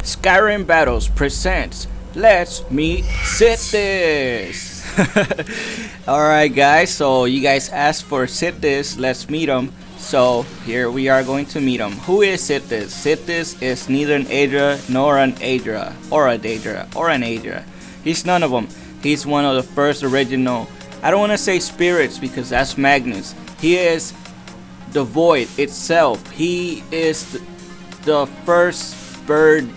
Skyrim Battles presents Let's Meet Sithis. Alright guys, so you guys asked for Sithis, let's meet him. So here we are going to meet him. Who is Sithis? Sithis is neither an Aedra nor an Aedra or a Daedra or an Aedra. He's none of them. He's one of the first original, I don't want to say spirits because that's Magnus. He is the void itself. He is the first bird.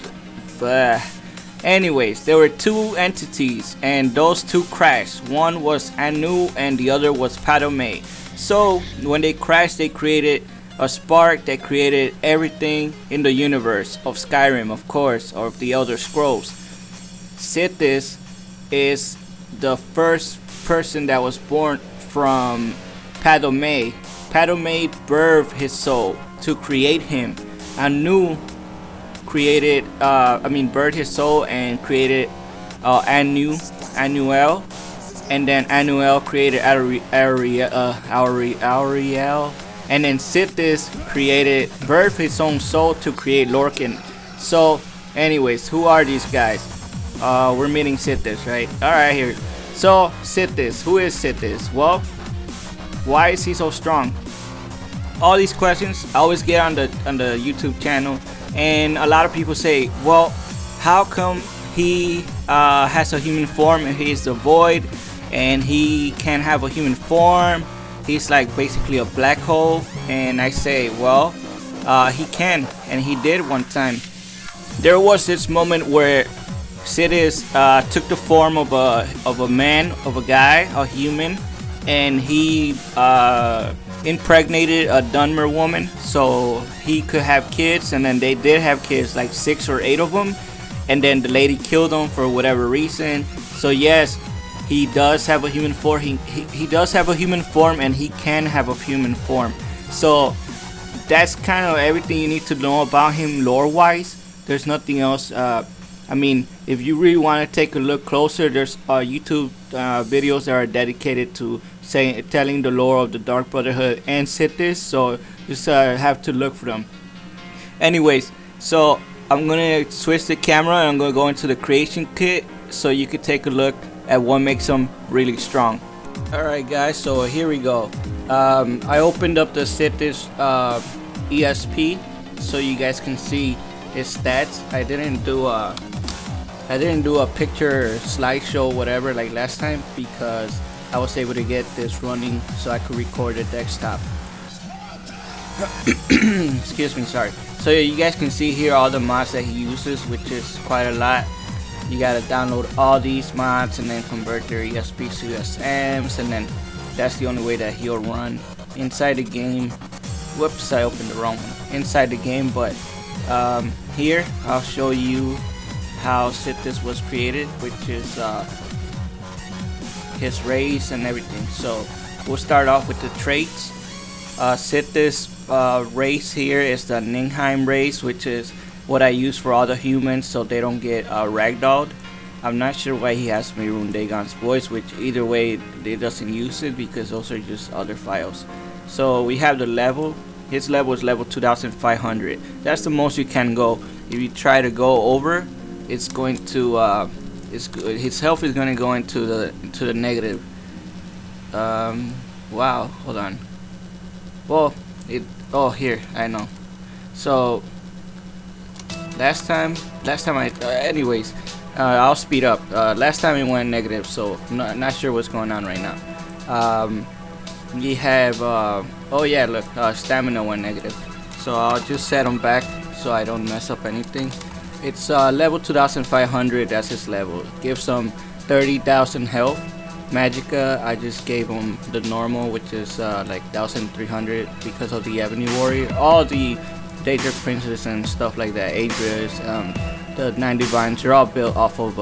Anyways, there were two entities and those two crashed. One was Anu and the other was Padome. So when they crashed, they created a spark that created everything in the universe of Skyrim, of course, or of the Elder Scrolls. Sithis is the first person that was born from Padome. Padome birthed his soul to create him. Anu created, birthed his soul and created Anuel, and then Anuel created Auriel, and then Sithis birthed his own soul to create Lorcan. So, anyways, who are these guys? We're meeting Sithis, right? All right, here. So, Sithis, who is Sithis? Well, why is he so strong? All these questions I always get on the YouTube channel. And a lot of people say, well, how come he has a human form and he's the void and he can't have a human form? He's like basically a black hole. And I say, well, he can, and he did one time. There was this moment where Sithis took the form of a man, of a guy, a human, and he impregnated a Dunmer woman so he could have kids, and then they did have kids, like 6 or 8 of them, and then the lady killed them for whatever reason. So yes, he does have a human form. He does have a human form, and he can have a human form. So that's kind of everything you need to know about him lore wise. There's nothing else. If you really want to take a look closer, there's YouTube videos that are dedicated to telling the lore of the Dark Brotherhood and Sithis, so just have to look for them. Anyways, so I'm gonna switch the camera and I'm gonna go into the creation kit so you can take a look at what makes them really strong. Alright guys, so here we go. I opened up the Sithis ESP so you guys can see his stats. I didn't do a picture slideshow whatever like last time because I was able to get this running so I could record the desktop. Excuse me, sorry. So yeah, you guys can see here all the mods that he uses, which is quite a lot. You gotta download all these mods and then convert their ESPs to SMs, and then that's the only way that he'll run inside the game. Whoops, I opened the wrong one. Inside the game, but here I'll show you how Sithis was created, which is his race and everything. So we'll start off with the traits. Sithis race here is the Ningheim race, which is what I use for all the humans so they don't get ragdolled. I'm not sure why he has Mehrunes Dagon's voice, which either way they doesn't use it because those are just other files. So we have the level. His level is level 2500. That's the most you can go. If you try to go over, it's going to his health is going to go into the negative. Wow, hold on. Well, here I know. So last time anyways, I'll speed up. Last time it went negative, so not sure what's going on right now. We have look, stamina went negative, so I'll just set him back so I don't mess up anything. It's level 2500, that's his level. Gives him 30,000 health. Magicka, I just gave him the normal, which is like 1300 because of the Ebony Warrior. All the Daedra Princes and stuff like that, Aedras, the 9 Divines, are all built off of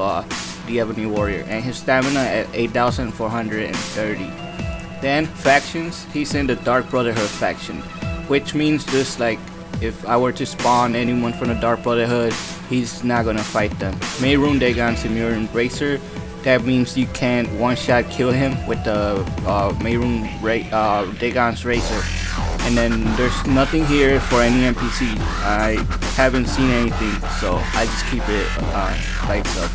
the Ebony Warrior. And his stamina at 8430. Then factions, he's in the Dark Brotherhood faction, which means just like if I were to spawn anyone from the Dark Brotherhood, he's not gonna fight them. Mehrunes Dagon's Immune Embracer, that means you can't one-shot kill him with the Mehrunes Dagon's Razor. And then there's nothing here for any NPC. I haven't seen anything, so I just keep it by itself.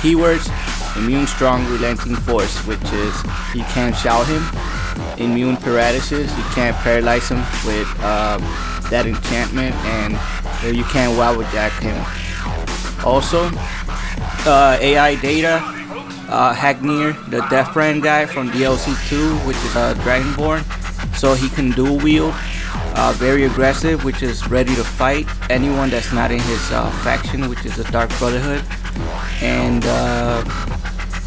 Keywords: immune, strong, relenting force, which is you can't shout him. Immune paralysis, you can't paralyze him with that enchantment, and you can't wobble jack him. Also, AI data, Hagnir, the Death Brand guy from DLC 2, which is Dragonborn, so he can dual wield. Very aggressive, which is ready to fight anyone that's not in his faction, which is the Dark Brotherhood. And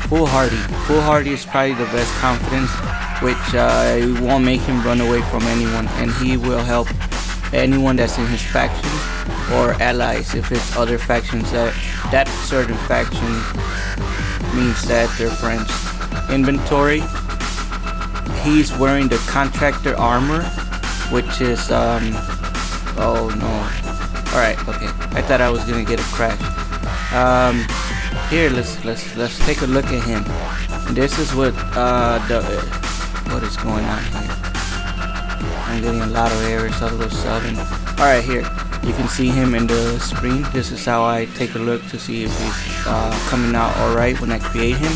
foolhardy. Foolhardy is probably the best confidence, which won't make him run away from anyone, and he will help anyone that's in his faction or allies if it's other factions that certain faction means that they're friends. Inventory: he's wearing the contractor armor, which is oh no. Alright, okay. I thought I was gonna get a crash. Here, let's take a look at him. This is what what is going on here. I'm getting a lot of errors all of a sudden. Alright, here you can see him in the screen. This is how I take a look to see if he's coming out alright when I create him.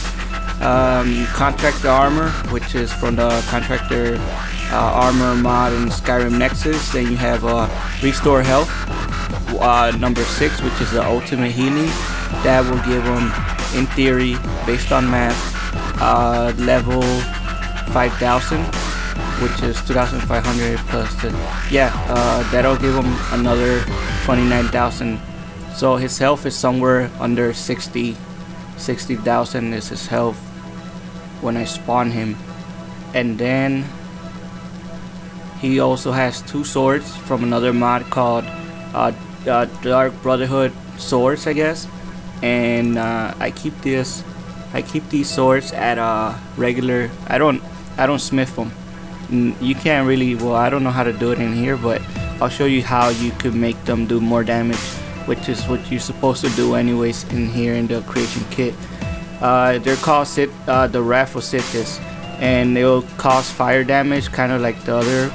Contractor armor, which is from the contractor armor mod in Skyrim Nexus. Then you have restore health, number 6, which is the ultimate healing. That will give him, in theory, based on math, level 5,000, which is 2,500 plus the, that'll give him another 29,000. So his health is somewhere under 60,000 is his health when I spawn him. And then he also has 2 swords from another mod called Dark Brotherhood swords, I guess. And I keep these swords at regular. I don't smith them. You can't really, well, I don't know how to do it in here, but I'll show you how you could make them do more damage, which is what you're supposed to do anyways in here in the creation kit. They're called the Wrath of Sithis, and they'll cause fire damage, kind of like the other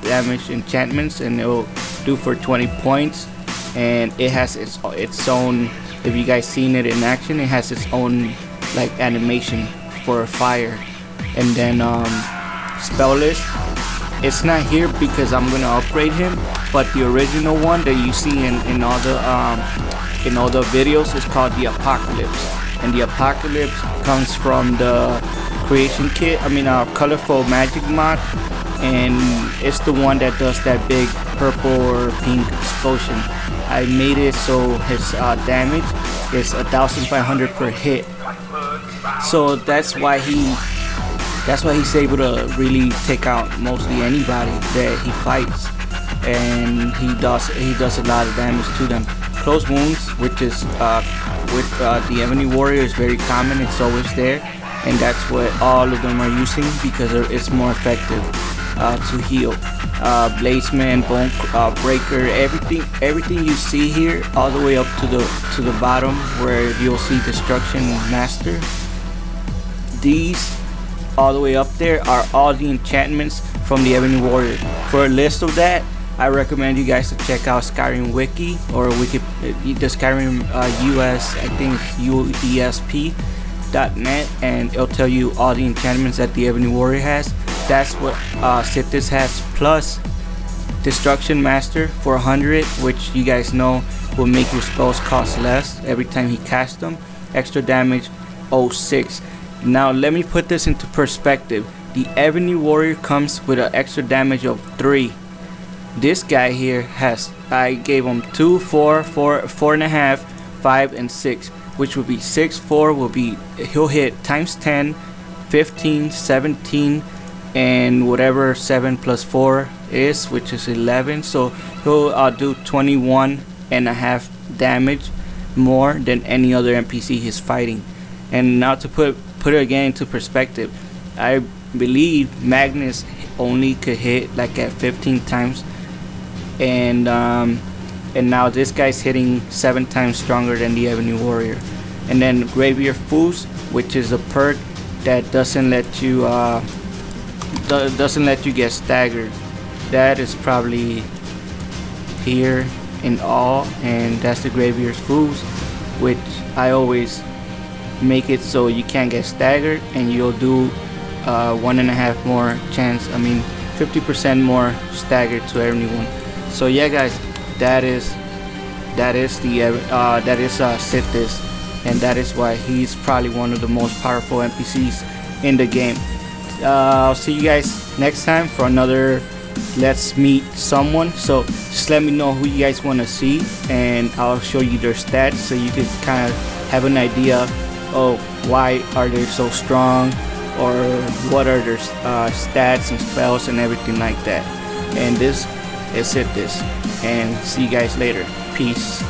damage enchantments, and it'll do for 20 points. And it has its own, if you guys seen it in action, it has its own like animation for a fire. And then spell list, it's not here because I'm gonna upgrade him, but the original one that you see in all the videos is called the Apocalypse, and the Apocalypse comes from the creation kit, colorful magic mod, and it's the one that does that big purple or pink explosion. I made it so his damage is 1,500 per hit, so that's why he's able to really take out mostly anybody that he fights, and he does a lot of damage to them. Close wounds, which is with the Ebony Warrior, is very common. It's always there, and that's what all of them are using because it's more effective to heal. Bladesman, Bone Breaker, everything you see here, all the way up to the bottom where you'll see Destruction Master. These all the way up there are all the enchantments from the Ebony Warrior. For a list of that, I recommend you guys to check out Skyrim Wiki or the Skyrim US, I think it's UESP.net, and it'll tell you all the enchantments that the Ebony Warrior has. That's what Sithis has, plus Destruction Master for 100, which you guys know will make your spells cost less every time he casts them. Extra damage 06. Now let me put this into perspective. The Ebony Warrior comes with an extra damage of 3. This guy here I gave him 2, 4, 4.5, 5, and 6, which would be 6, 4 will be, he'll hit times 10, 15, 17, and whatever 7 plus 4 is, which is 11. So he'll do 21.5 damage more than any other NPC he's fighting. And now to put it again into perspective, I believe Magnus only could hit like at 15 times, and now this guy's hitting 7 times stronger than the Ebony Warrior. And then Graveyard Fools, which is a perk that doesn't let you doesn't let you get staggered. That is probably here in all, and that's the Graveyard's Fools, which I always make it so you can't get staggered, and you'll do 1.5 more chance. I mean 50% more staggered to anyone. So yeah, guys, that is Sithis, and that is why he's probably one of the most powerful NPCs in the game. I'll see you guys next time for another Let's Meet Someone. So just let me know who you guys want to see, and I'll show you their stats so you can kind of have an idea of why are they so strong, or what are their stats and spells and everything like that. And this is Sithis, and see you guys later. Peace.